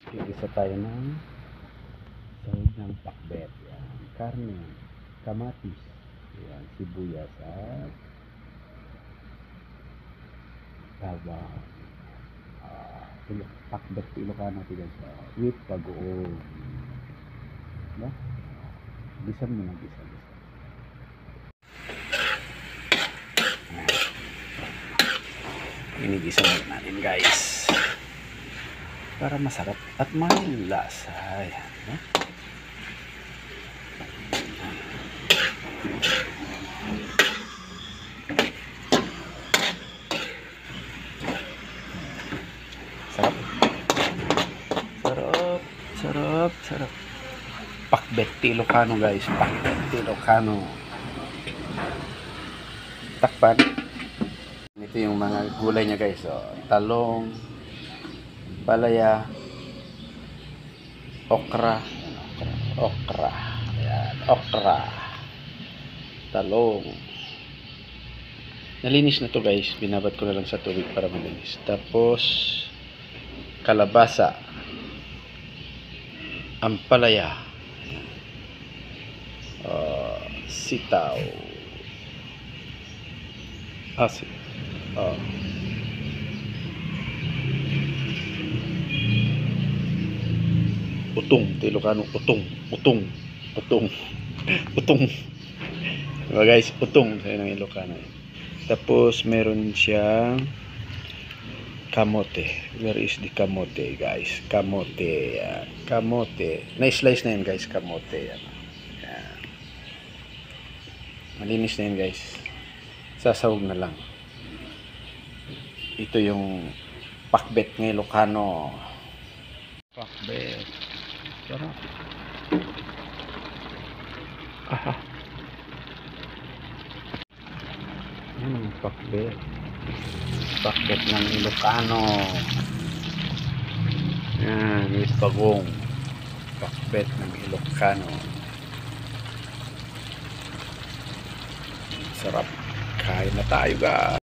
Igisa tayo ng sahog ng pakbet. Yan. Karne, kamatis, yan, sibuyas at bawang. Pakbet Ilocano tigas with bagoong. Diba? Gisa mo na gisa. Inigisa muna natin guys para masarap at may lasa. Ayan, no? Sarap. Sarap. Pakbet Ilocano guys. Pakbet Ilocano. Takpan. Ito yung mga gulay niya guys. Talong, palaya, okra. Ayan, okra. Talong. Nalinis na to guys. Binabad ko na lang sa tubig para malinis. Tapos kalabasa, ampalaya, sitaw, utong, Ilocano, utong. Diba guys, utong sa ng Ilocano. Tapos meron siyang kamote. Where is the kamote guys? Kamote. Yan. Kamote. Na-slice na yan guys, kamote. Yan. Yan. Malinis na yan guys. Sasawag na lang. Ito yung pakbet ng Ilocano. Pakbet. Sarap. Aha. Yan ang pakbet. Pakbet ng Ilocano. Yan, with bagong. Pakbet ng Ilocano. Sarap. Kain na tayo guys.